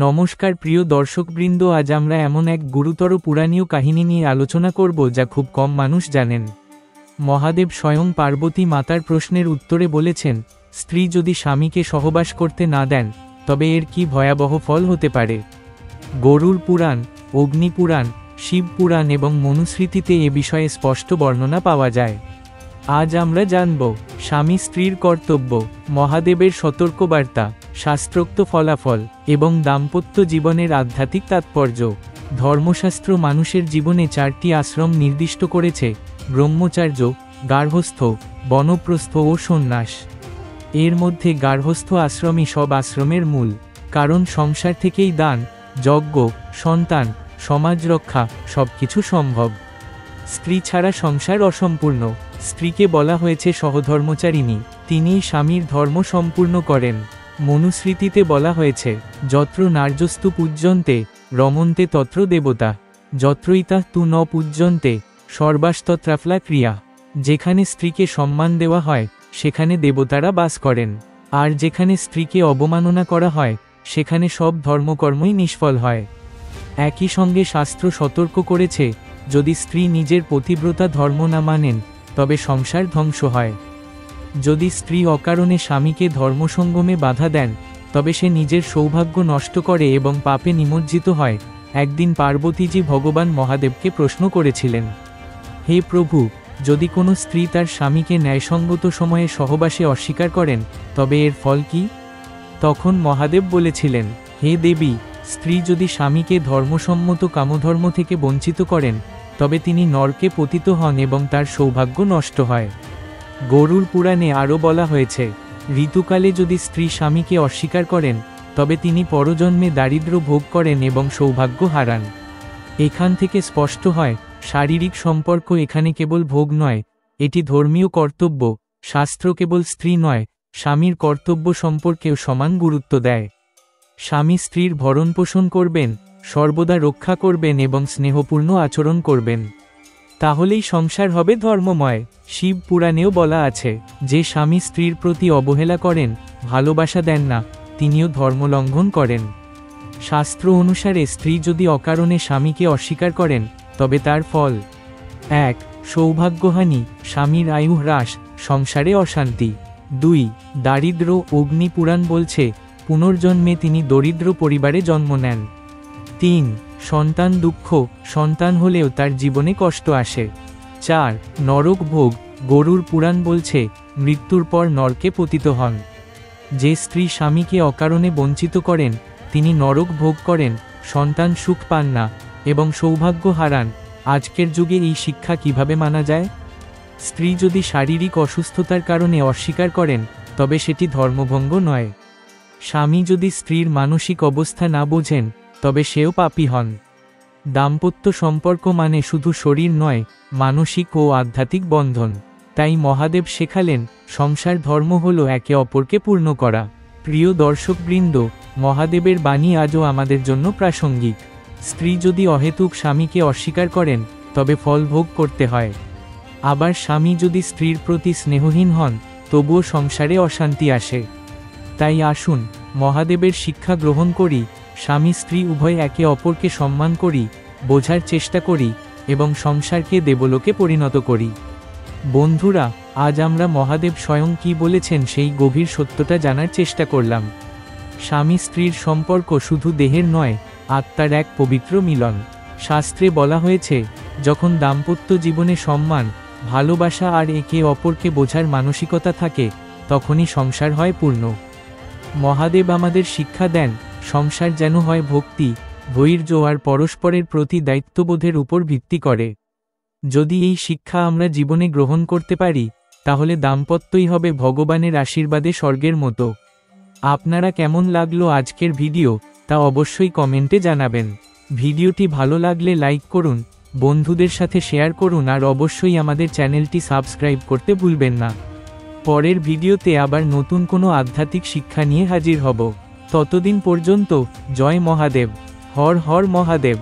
নমস্কার প্রিয় দর্শকবৃন্দ, আজ আমরা এমন এক গুরুতর পুরাণীয় কাহিনী নিয়ে আলোচনা করব যা খুব কম মানুষ জানেন। মহাদেব স্বয়ং পার্বতী মাতার প্রশ্নের উত্তরে বলেছেন, স্ত্রী যদি স্বামীকে সহবাস করতে না দেন তবে এর কি ভয়াবহ ফল হতে পারে। গরুড় পুরাণ, অগ্নি পুরাণ, শিব পুরাণ এবং মনুস্মৃতিতে এ বিষয়ে স্পষ্ট বর্ণনা পাওয়া যায়। আজ আমরা জানব স্বামী স্ত্রীর কর্তব্য, মহাদেবের সতর্কবার্তা, শাস্ত্রোক্ত ফলাফল এবং দাম্পত্য জীবনের আধ্যাত্মিক তাৎপর্য। ধর্মশাস্ত্র মানুষের জীবনে 4টি আশ্রম নির্দিষ্ট করেছে: ব্রহ্মচার্য, গার্হস্থ, বনপ্রস্থ ও সন্ন্যাস। এর মধ্যে গার্হস্থ আশ্রমই সব আশ্রমের মূল, কারণ সংসার থেকেই দান, যজ্ঞ, সন্তান, সমাজ রক্ষা সবকিছু সম্ভব। স্ত্রী ছাড়া সংসার অসম্পূর্ণ। স্ত্রীকে বলা হয়েছে সহধর্মচারিণী, তিনিই স্বামীর ধর্ম সম্পূর্ণ করেন। মনুস্মৃতিতে বলা হয়েছে, যত্র নার্যস্তু পূজ্যন্তে রমন্তে তত্র দেবতা, যত্রৈতা তু ন পূজ্যন্তে সর্বাস্তত্রাফলা ক্রিয়া। যেখানে স্ত্রীকে সম্মান দেওয়া হয় সেখানে দেবতারা বাস করেন, আর যেখানে স্ত্রীকে অবমাননা করা হয় সেখানে সব ধর্মকর্মই নিষ্ফল হয়। একই সঙ্গে শাস্ত্র সতর্ক করেছে, যদি স্ত্রী নিজের পতিব্রতা ধর্ম না মানেন তবে সংসার ধ্বংস হয়। যদি স্ত্রী অকারণে স্বামীকে ধর্মসঙ্গমে বাধা দেন তবে সে নিজের সৌভাগ্য নষ্ট করে এবং পাপে নিমজ্জিত হয়। একদিন পার্বতীজি ভগবান মহাদেবকে প্রশ্ন করেছিলেন, হে প্রভু, যদি কোনো স্ত্রী তার স্বামীকে ন্যায়সঙ্গত সময়ে সহবাসে অস্বীকার করেন তবে এর ফল কি? তখন মহাদেব বলেছিলেন, হে দেবী, স্ত্রী যদি স্বামীকে ধর্মসম্মত কামধর্ম থেকে বঞ্চিত করেন তবে তিনি নরকে পতিত হন এবং তার সৌভাগ্য নষ্ট হয়। গরুড় পুরাণে আরও বলা হয়েছে, ঋতুকালে যদি স্ত্রী স্বামীকে অস্বীকার করেন তবে তিনি পরজন্মে দারিদ্র্য ভোগ করেন এবং সৌভাগ্য হারান। এখান থেকে স্পষ্ট হয়, শারীরিক সম্পর্ক এখানে কেবল ভোগ নয়, এটি ধর্মীয় কর্তব্য। শাস্ত্র কেবল স্ত্রী নয়, স্বামীর কর্তব্য সম্পর্কেও সমান গুরুত্ব দেয়। স্বামী স্ত্রীর ভরণপোষণ করবেন, সর্বদা রক্ষা করবেন এবং স্নেহপূর্ণ আচরণ করবেন, তাহলেই সংসার হবে ধর্মময়। শিব পুরাণেও বলা আছে, যে স্বামী স্ত্রীর প্রতি অবহেলা করেন, ভালোবাসা দেন না, তিনিও ধর্মলঙ্ঘন করেন। শাস্ত্র অনুসারে স্ত্রী যদি অকারণে স্বামীকে অস্বীকার করেন তবে তার ফল: 1. সৌভাগ্যহানি, স্বামীর আয়ু হ্রাস, সংসারে অশান্তি। 2. দারিদ্র্য, অগ্নি পুরাণ বলছে পুনর্জন্মে তিনি দরিদ্র পরিবারে জন্ম নেন। 3. সন্তান দুঃখ, সন্তান হলেও তার জীবনে কষ্ট আসে। 4. নরক ভোগ, গরুড় পুরাণ বলছে মৃত্যুর পর নরকে পতিত হন। যে স্ত্রী স্বামীকে অকারণে বঞ্চিত করেন তিনি নরক ভোগ করেন, সন্তান সুখ পান না এবং সৌভাগ্য হারান। আজকের যুগে এই শিক্ষা কিভাবে মানা যায়? স্ত্রী যদি শারীরিক অসুস্থতার কারণে অস্বীকার করেন তবে সেটি ধর্মভঙ্গ নয়। স্বামী যদি স্ত্রীর মানসিক অবস্থা না বোঝেন তবে সেও পাপী হন। দাম্পত্য সম্পর্ক মানে শুধু শরীর নয়, মানসিক ও আধ্যাত্মিক বন্ধন। তাই মহাদেব শেখালেন, সংসার ধর্ম হল একে অপরকে পূর্ণ করা। প্রিয় দর্শকবৃন্দ, মহাদেবের বাণী আজও আমাদের জন্য প্রাসঙ্গিক। স্ত্রী যদি অহেতুক স্বামীকে অস্বীকার করেন তবে ফল ভোগ করতে হয়। আবার স্বামী যদি স্ত্রীর প্রতি স্নেহহীন হন তবুও সংসারে অশান্তি আসে। তাই আসুন মহাদেবের শিক্ষা গ্রহণ করি, স্বামী স্ত্রী উভয় একে অপরকে সম্মান করি, বোঝার চেষ্টা করি এবং সংসারকে দেবলোকে পরিণত করি। বন্ধুরা, আজ আমরা মহাদেব স্বয়ং কী বলেছেন সেই গভীর সত্যটা জানার চেষ্টা করলাম। স্বামী স্ত্রীর সম্পর্ক শুধু দেহের নয়, আত্মার এক পবিত্র মিলন। শাস্ত্রে বলা হয়েছে, যখন দাম্পত্য জীবনে সম্মান, ভালোবাসা আর একে অপরকে বোঝার মানসিকতা থাকে তখনই সংসার হয় পূর্ণ। মহাদেব আমাদের শিক্ষা দেন, সংসার যেন হয় ভক্তি, ধৈর্য আর পরস্পরের প্রতি দায়িত্ববোধের উপর ভিত্তি করে। যদি এই শিক্ষা আমরা জীবনে গ্রহণ করতে পারি তাহলে দাম্পত্যই হবে ভগবানের আশীর্বাদে স্বর্গের মতো। আপনারা কেমন লাগলো আজকের ভিডিও তা অবশ্যই কমেন্টে জানাবেন। ভিডিওটি ভালো লাগলে লাইক করুন, বন্ধুদের সাথে শেয়ার করুন আর অবশ্যই আমাদের চ্যানেলটি সাবস্ক্রাইব করতে ভুলবেন না। পরের ভিডিওতে আবার নতুন কোনো আধ্যাত্মিক শিক্ষা নিয়ে হাজির হব। ততদিন পর্যন্ত জয় মহাদেব, হর হর মহাদেব।